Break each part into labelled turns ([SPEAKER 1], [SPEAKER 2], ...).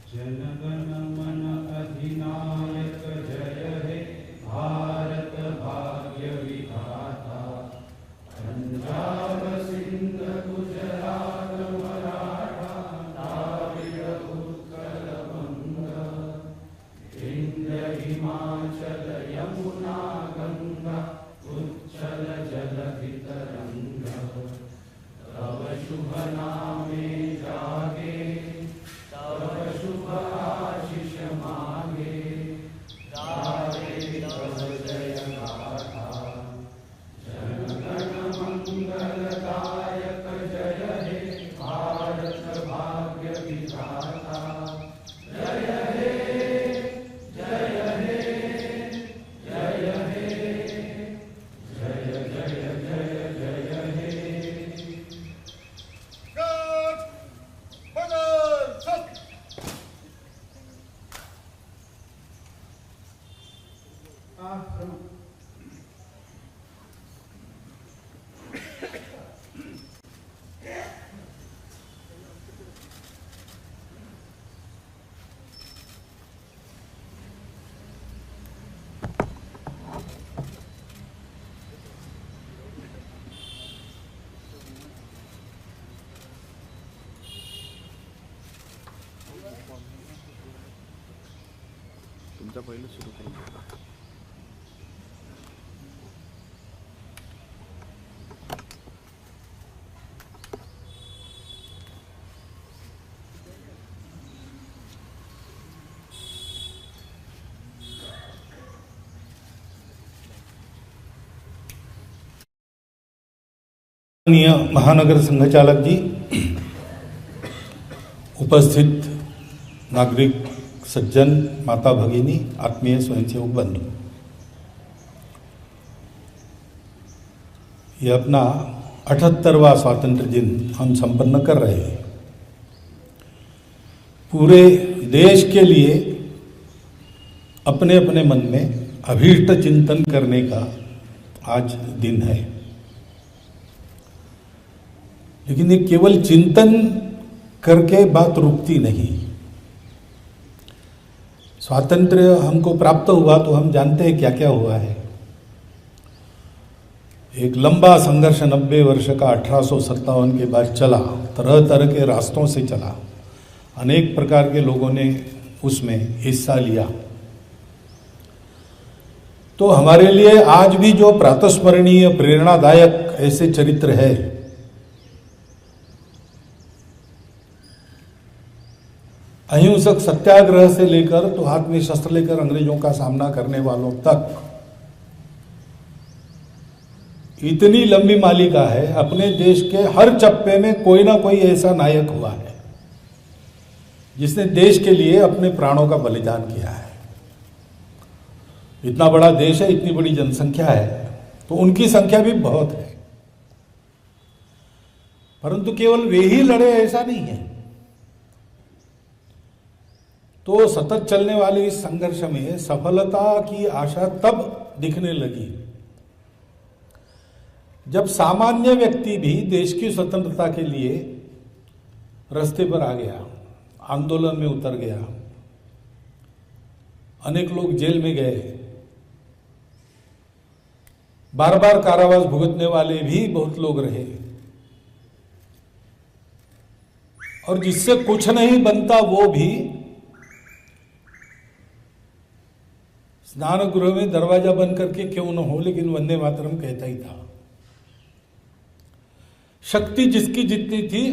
[SPEAKER 1] जनगण मन अधिनायक जय हे भारत भाग्य विधाता। पंजाब सिंध गुजरात मराठा द्राविड़ उत्कल बंगा। विंध्य हिमाचल यमुना गंगा उच्चल जलधि तरंगा। तव शुभ नामे जागे तव शुभ आशीष मांगे। गावे तव जय गाथा जनगण मंगलदायक जय हे भारत भाग्य विधाता। जय हे जय हे जय हे जय जय जय जय हे।
[SPEAKER 2] तुमचा पहिले सुरू करून द्या.
[SPEAKER 3] महानगर संघचालक जी, उपस्थित नागरिक सज्जन, माता भगिनी, आत्मीय स्वयंसेवक बंधु, ये अपना 78वां स्वातंत्र दिन हम संपन्न कर रहे हैं। पूरे देश के लिए अपने अपने मन में अभीष्ट चिंतन करने का आज दिन है। लेकिन ये केवल चिंतन करके बात रुकती नहीं। स्वातंत्र्य हमको प्राप्त हुआ तो हम जानते हैं क्या क्या हुआ है। एक लंबा संघर्ष 90 वर्ष का 1857 के बाद चला, तरह तरह के रास्तों से चला, अनेक प्रकार के लोगों ने उसमें हिस्सा लिया। तो हमारे लिए आज भी जो प्रातस्मरणीय प्रेरणादायक ऐसे चरित्र है, अहिंसक सत्याग्रह से लेकर तो हाथ में शस्त्र लेकर अंग्रेजों का सामना करने वालों तक, इतनी लंबी मालिका है। अपने देश के हर चप्पे में कोई ना कोई ऐसा नायक हुआ है जिसने देश के लिए अपने प्राणों का बलिदान किया है। इतना बड़ा देश है, इतनी बड़ी जनसंख्या है, तो उनकी संख्या भी बहुत है। परंतु केवल वे ही लड़े ऐसा नहीं है। तो सतत चलने वाले इस संघर्ष में सफलता की आशा तब दिखने लगी जब सामान्य व्यक्ति भी देश की स्वतंत्रता के लिए रास्ते पर आ गया, आंदोलन में उतर गया। अनेक लोग जेल में गए, बार बार कारावास भुगतने वाले भी बहुत लोग रहे, और जिससे कुछ नहीं बनता वो भी स्नान गृह में दरवाजा बंद करके क्यों न हो, लेकिन वंदे मातरम कहता ही था। शक्ति जिसकी जितनी थी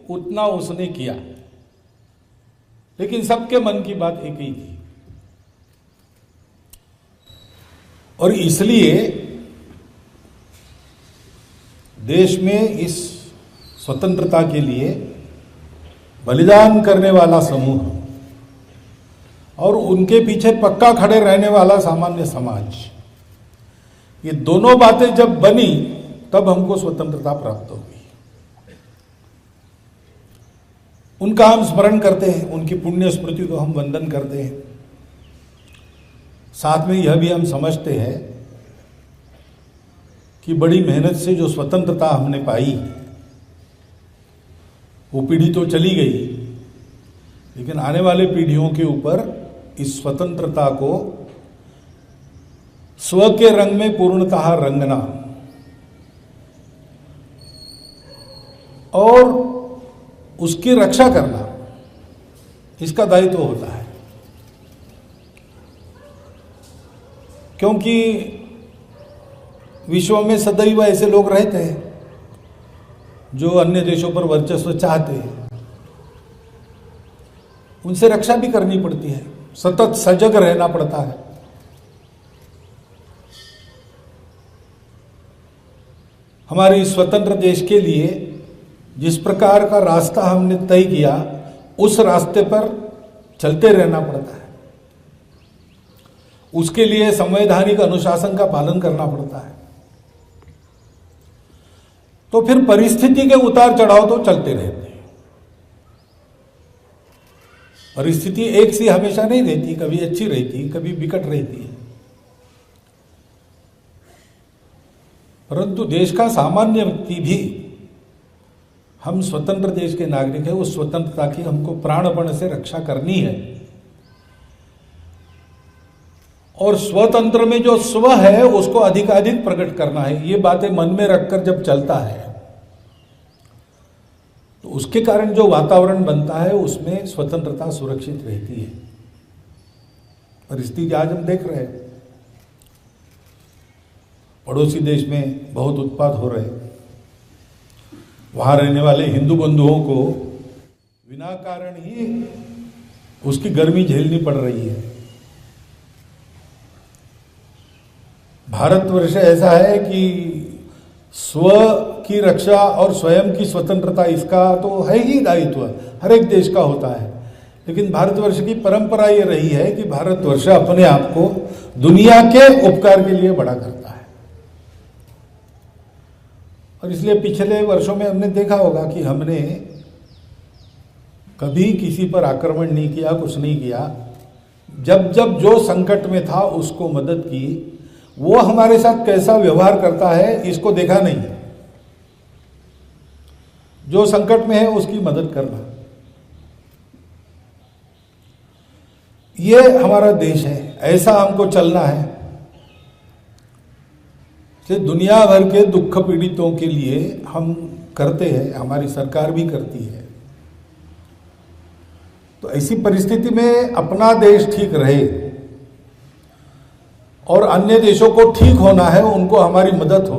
[SPEAKER 3] उतना उसने किया, लेकिन सबके मन की बात एक ही थी। और इसलिए देश में इस स्वतंत्रता के लिए बलिदान करने वाला समूह और उनके पीछे पक्का खड़े रहने वाला सामान्य समाज, ये दोनों बातें जब बनी तब हमको स्वतंत्रता प्राप्त होगी। उनका हम स्मरण करते हैं, उनकी पुण्य स्मृति को हम वंदन करते हैं। साथ में यह भी हम समझते हैं कि बड़ी मेहनत से जो स्वतंत्रता हमने पाई, वो पीढ़ी तो चली गई, लेकिन आने वाले पीढ़ियों के ऊपर इस स्वतंत्रता को स्व के रंग में पूर्णतः रंगना और उसकी रक्षा करना, इसका दायित्व होता है। क्योंकि विश्व में सदैव ऐसे लोग रहते हैं जो अन्य देशों पर वर्चस्व चाहते हैं, उनसे रक्षा भी करनी पड़ती है, सतत सजग रहना पड़ता है। हमारी स्वतंत्र देश के लिए जिस प्रकार का रास्ता हमने तय किया, उस रास्ते पर चलते रहना पड़ता है। उसके लिए संवैधानिक अनुशासन का पालन करना पड़ता है। तो फिर परिस्थिति के उतार चढ़ाव तो चलते रहते हैं। परिस्थिति एक सी हमेशा नहीं रहती, कभी अच्छी रहती, कभी विकट रहती है। परंतु देश का सामान्य व्यक्ति भी, हम स्वतंत्र देश के नागरिक हैं, उस स्वतंत्रता की हमको प्राणपण से रक्षा करनी है। और स्वतंत्र में जो स्व है उसको अधिकाधिक प्रकट करना है। ये बातें मन में रखकर जब चलता है तो उसके कारण जो वातावरण बनता है उसमें स्वतंत्रता सुरक्षित रहती है। परिस्थिति आज हम देख रहे हैं, पड़ोसी देश में बहुत उत्पात हो रहे हैं। वहां रहने वाले हिंदू बंधुओं को बिना कारण ही उसकी गर्मी झेलनी पड़ रही है। भारतवर्ष ऐसा है कि स्व की रक्षा और स्वयं की स्वतंत्रता, इसका तो है ही दायित्व, हर एक देश का होता है। लेकिन भारतवर्ष की परंपरा ये रही है कि भारतवर्ष अपने आप को दुनिया के उपकार के लिए बड़ा करता है। और इसलिए पिछले वर्षों में हमने देखा होगा कि हमने कभी किसी पर आक्रमण नहीं किया, कुछ नहीं किया। जब जब जो संकट में था उसको मदद की। वो हमारे साथ कैसा व्यवहार करता है इसको देखा नहीं। जो संकट में है उसकी मदद करना, ये हमारा देश है, ऐसा हमको चलना है। दुनिया भर के दुख पीड़ितों के लिए हम करते हैं, हमारी सरकार भी करती है। तो ऐसी परिस्थिति में अपना देश ठीक रहे और अन्य देशों को ठीक होना है, उनको हमारी मदद हो।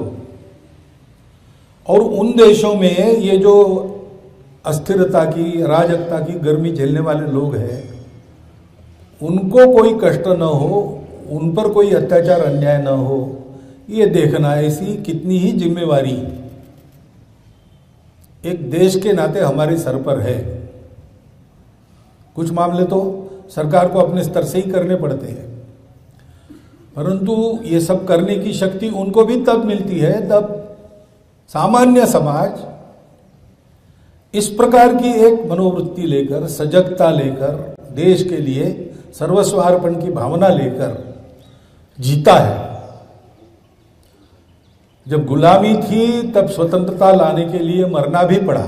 [SPEAKER 3] और उन देशों में ये जो अस्थिरता की, अराजकता की गर्मी झेलने वाले लोग हैं, उनको कोई कष्ट न हो, उन पर कोई अत्याचार अन्याय न हो, ये देखना ऐसी कितनी ही जिम्मेवारी एक देश के नाते हमारे सर पर है। कुछ मामले तो सरकार को अपने स्तर से ही करने पड़ते हैं, परंतु ये सब करने की शक्ति उनको भी तब मिलती है जब सामान्य समाज इस प्रकार की एक मनोवृत्ति लेकर, सजगता लेकर, देश के लिए सर्वस्वार्पण की भावना लेकर जीता है। जब गुलामी थी तब स्वतंत्रता लाने के लिए मरना भी पड़ा।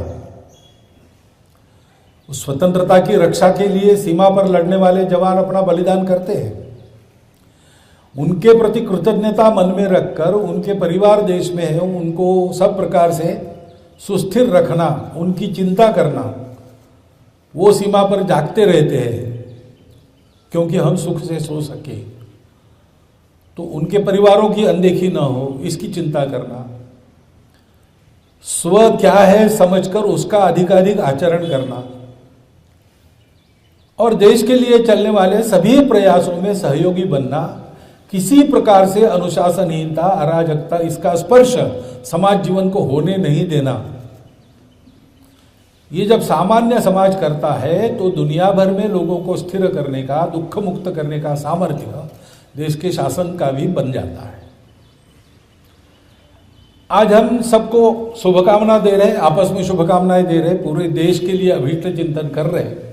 [SPEAKER 3] उस स्वतंत्रता की रक्षा के लिए सीमा पर लड़ने वाले जवान अपना बलिदान करते हैं। उनके प्रति कृतज्ञता मन में रखकर, उनके परिवार देश में है, उनको सब प्रकार से सुस्थिर रखना, उनकी चिंता करना, वो सीमा पर जागते रहते हैं क्योंकि हम सुख से सो सके, तो उनके परिवारों की अनदेखी ना हो, इसकी चिंता करना, स्व क्या है समझकर उसका अधिकाधिक आचरण करना और देश के लिए चलने वाले सभी प्रयासों में सहयोगी बनना। किसी प्रकार से अनुशासनहीनता, अराजकता, इसका स्पर्श समाज जीवन को होने नहीं देना। ये जब सामान्य समाज करता है तो दुनिया भर में लोगों को स्थिर करने का, दुख मुक्त करने का सामर्थ्य देश के शासन का भी बन जाता है। आज हम सबको शुभकामना दे रहे हैं, आपस में शुभकामनाएं दे रहे हैं, पूरे देश के लिए अभीष्ट चिंतन कर रहे हैं।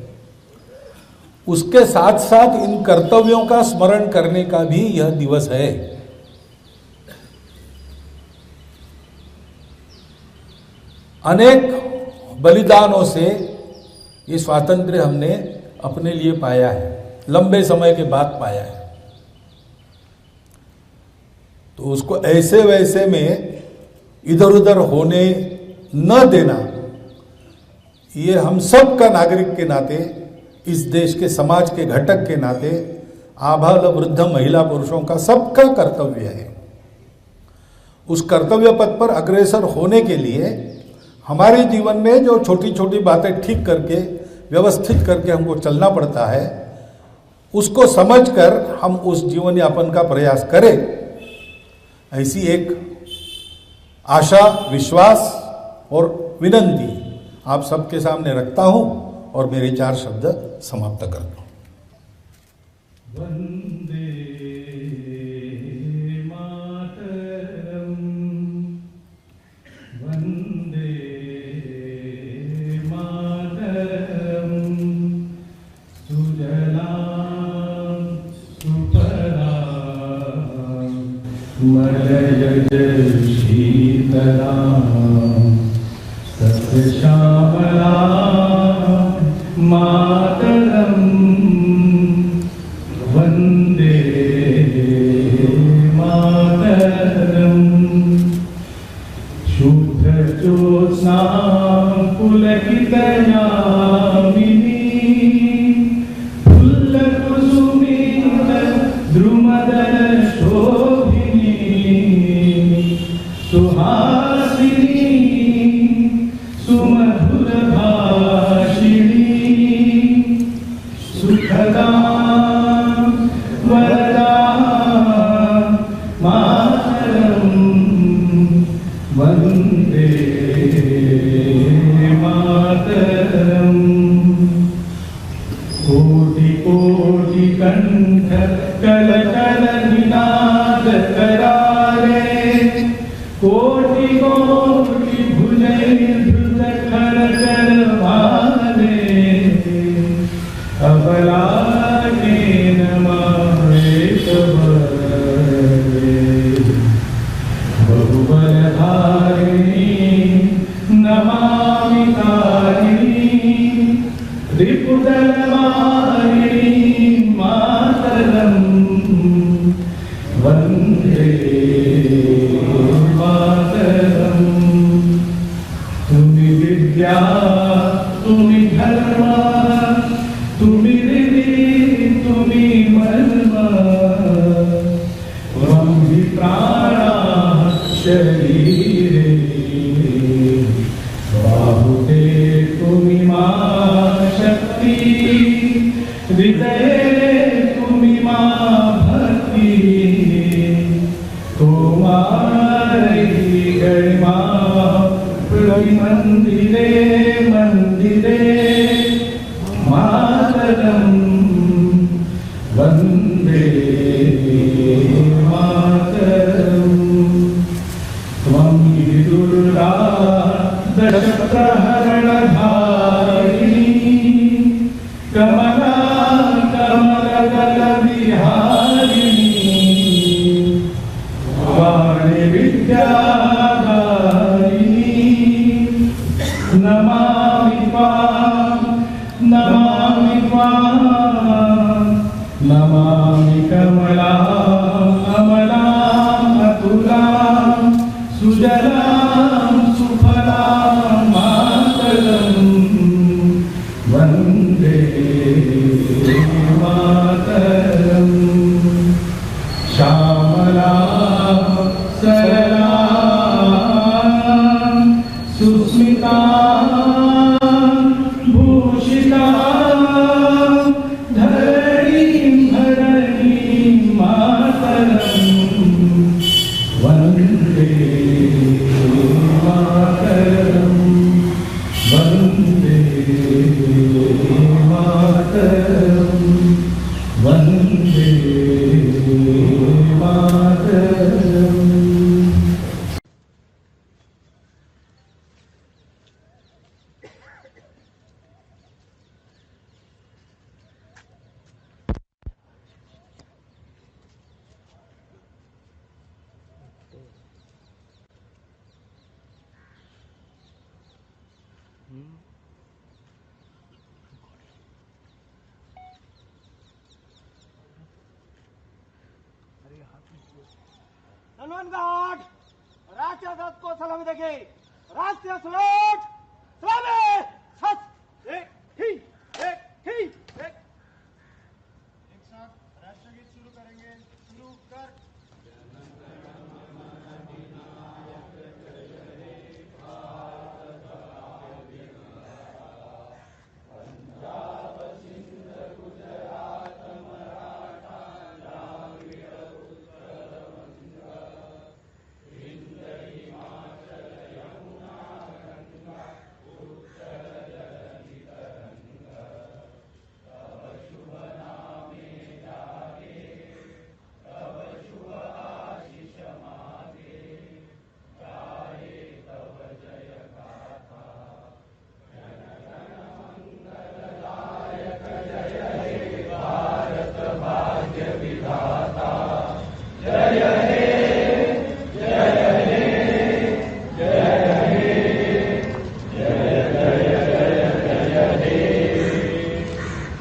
[SPEAKER 3] उसके साथ साथ इन कर्तव्यों का स्मरण करने का भी यह दिवस है। अनेक बलिदानों से ये स्वातंत्र्य हमने अपने लिए पाया है, लंबे समय के बाद पाया है। तो उसको ऐसे वैसे में इधर उधर होने न देना, ये हम सब का नागरिक के नाते, इस देश के समाज के घटक के नाते, आबाल वृद्ध महिला पुरुषों का सबका कर्तव्य है। उस कर्तव्य पथ पर अग्रसर होने के लिए हमारे जीवन में जो छोटी छोटी बातें ठीक करके व्यवस्थित करके हमको चलना पड़ता है, उसको समझकर हम उस जीवन यापन का प्रयास करें, ऐसी एक आशा, विश्वास और विनंती आप सबके सामने रखता हूं और मेरे 4 शब्द समाप्त करता हूं।
[SPEAKER 1] वंदे मातरम, वंदे मातरम, सुजलां सुफलां मलयज शीतलां सस्यश्यामलां मातरम, वंदे मातरम, शुभ्रज्योत्स्नां पुलकितयामिनी फुल्लकुसुमित द्रुमदल शोभिनी सुहासिनी सुमधुर भाषिणी सुखदा वरदा मातरम, वंदे मातरम। कोटि कोटि कंठ कल कल निनाद करारे, कोटि कोटि भुजै धृत खर कर मारे, अबलागे नमारे तबरे, बहुबलधारिणी नमामि तारिणी, रिपुदलवारिणी मातरम, वंदे मातरम। तुम्हि विद्या तुम्हि धर्म तुम्हि रिधि तुम्हि मर्म, त्वं हि प्राणः शरीरे, बाहुते तुम्हि मा शक्ति, हृदये तुम्हि मा भक्ति, तुम्हारी गरिमा प्रति मंदिरे मंदिरे मातरम, वंदे मातरम। त्वं हि दुर्गा दश प्रहरणधारिणी, कमला कमलदल विहारिणी, वाणी विद्याधारिणी, नमामि त्वां नमामि त्वां, नमामि कमलां अमलां अतुलां सुजलां सुफलां मातरम, वंदे मातरम। श्यामलां सरलां सुस्मितां भूषितां धरणीं धरणीं मातरम, वंदे मातरम, वंदे मातरम, वंदे मातरम।
[SPEAKER 4] सलमान घाट राष्ट्रीय ध्वज को सलामी देंगे। राष्ट्रीय सलूट सलामी सत एक साथ राष्ट्रगीत शुरू करेंगे। शुरू कर।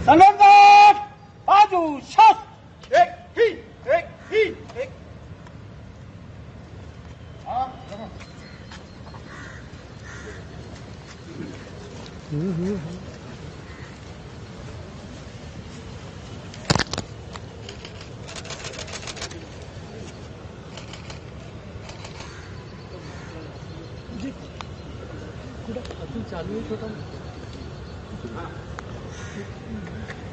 [SPEAKER 4] सलमान घाट बाजू शस एक हाँ
[SPEAKER 2] चालू आहे छोटा